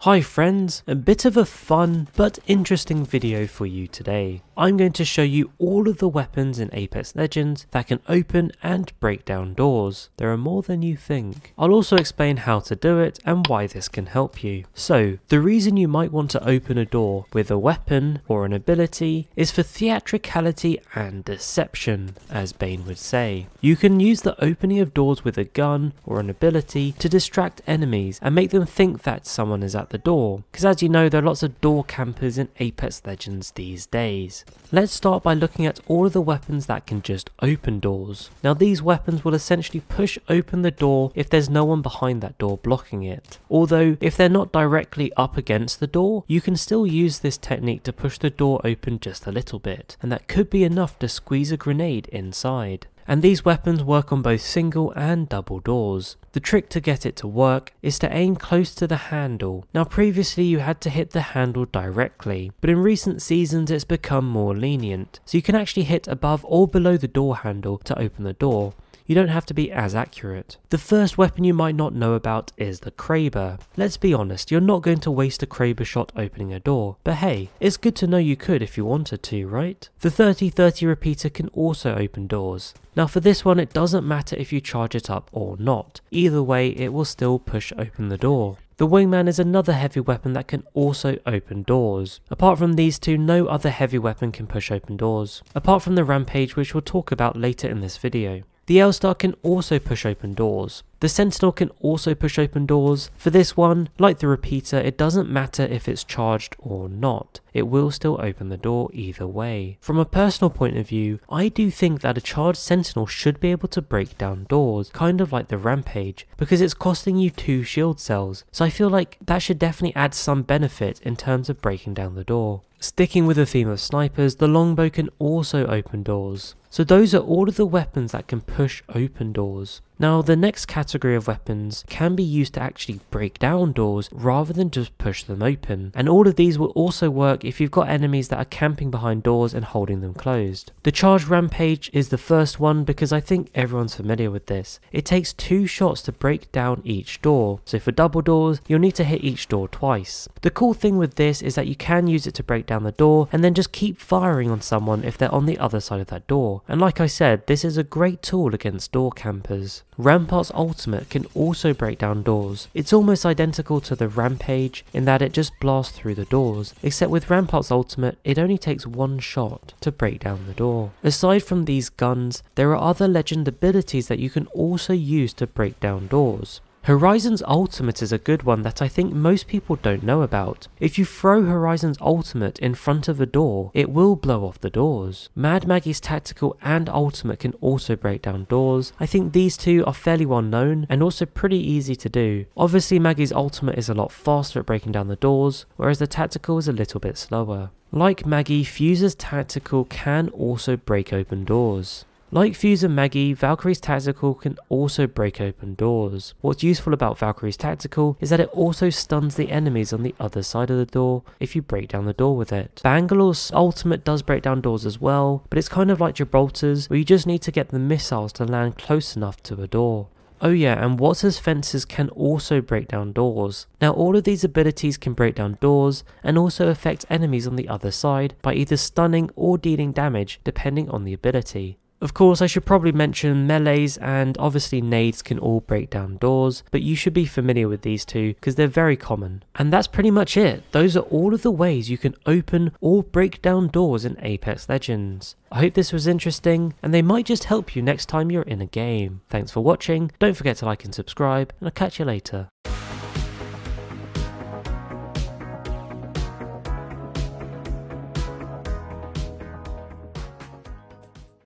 Hi friends, a bit of a fun but interesting video for you today. I'm going to show you all of the weapons in Apex Legends that can open and break down doors. There are more than you think. I'll also explain how to do it and why this can help you. So, the reason you might want to open a door with a weapon or an ability is for theatricality and deception, as Bane would say. You can use the opening of doors with a gun or an ability to distract enemies and make them think that someone is at the door, because as you know, there are lots of door campers in Apex Legends these days. Let's start by looking at all of the weapons that can just open doors. Now these weapons will essentially push open the door if there's no one behind that door blocking it. Although if they're not directly up against the door, you can still use this technique to push the door open just a little bit, and that could be enough to squeeze a grenade inside. And these weapons work on both single and double doors. The trick to get it to work is to aim close to the handle. Now previously you had to hit the handle directly, but in recent seasons it's become more lenient, so you can actually hit above or below the door handle to open the door. You don't have to be as accurate. The first weapon you might not know about is the Kraber. Let's be honest, you're not going to waste a Kraber shot opening a door, but hey, it's good to know you could if you wanted to, right? The 30-30 repeater can also open doors. Now for this one, it doesn't matter if you charge it up or not. Either way, it will still push open the door. The Wingman is another heavy weapon that can also open doors. Apart from these two, no other heavy weapon can push open doors, apart from the Rampage, which we'll talk about later in this video. The L-Star can also push open doors. The Sentinel can also push open doors. For this one, like the Repeater, it doesn't matter if it's charged or not. It will still open the door either way. From a personal point of view, I do think that a charged Sentinel should be able to break down doors, kind of like the Rampage, because it's costing you 2 shield cells, so I feel like that should definitely add some benefit in terms of breaking down the door. Sticking with the theme of snipers, the Longbow can also open doors. So those are all of the weapons that can push open doors. Now the next category of weapons can be used to actually break down doors rather than just push them open, and all of these will also work if you've got enemies that are camping behind doors and holding them closed. The Charged Rampage is the first one because I think everyone's familiar with this. It takes 2 shots to break down each door, so for double doors you'll need to hit each door twice. The cool thing with this is that you can use it to break down the door and then just keep firing on someone if they're on the other side of that door, and like I said, this is a great tool against door campers. Rampart's ultimate can also break down doors. It's almost identical to the Rampage in that it just blasts through the doors, except with Rampart's ultimate it only takes 1 shot to break down the door. Aside from these guns, there are other legend abilities that you can also use to break down doors. Horizon's ultimate is a good one that I think most people don't know about. If you throw Horizon's ultimate in front of a door, it will blow off the doors. Mad Maggie's tactical and ultimate can also break down doors. I think these two are fairly well known and also pretty easy to do. Obviously Maggie's ultimate is a lot faster at breaking down the doors, whereas the tactical is a little bit slower. Like Maggie, Fuse's tactical can also break open doors. Like Fuse and Maggie, Valkyrie's Tactical can also break open doors. What's useful about Valkyrie's Tactical is that it also stuns the enemies on the other side of the door if you break down the door with it. Bangalore's ultimate does break down doors as well, but it's kind of like Gibraltar's, where you just need to get the missiles to land close enough to a door. Oh yeah, and Waters' fences can also break down doors. Now all of these abilities can break down doors and also affect enemies on the other side by either stunning or dealing damage depending on the ability. Of course, I should probably mention melees and obviously nades can all break down doors, but you should be familiar with these two because they're very common. And that's pretty much it. Those are all of the ways you can open or break down doors in Apex Legends. I hope this was interesting and they might just help you next time you're in a game. Thanks for watching, don't forget to like and subscribe, and I'll catch you later.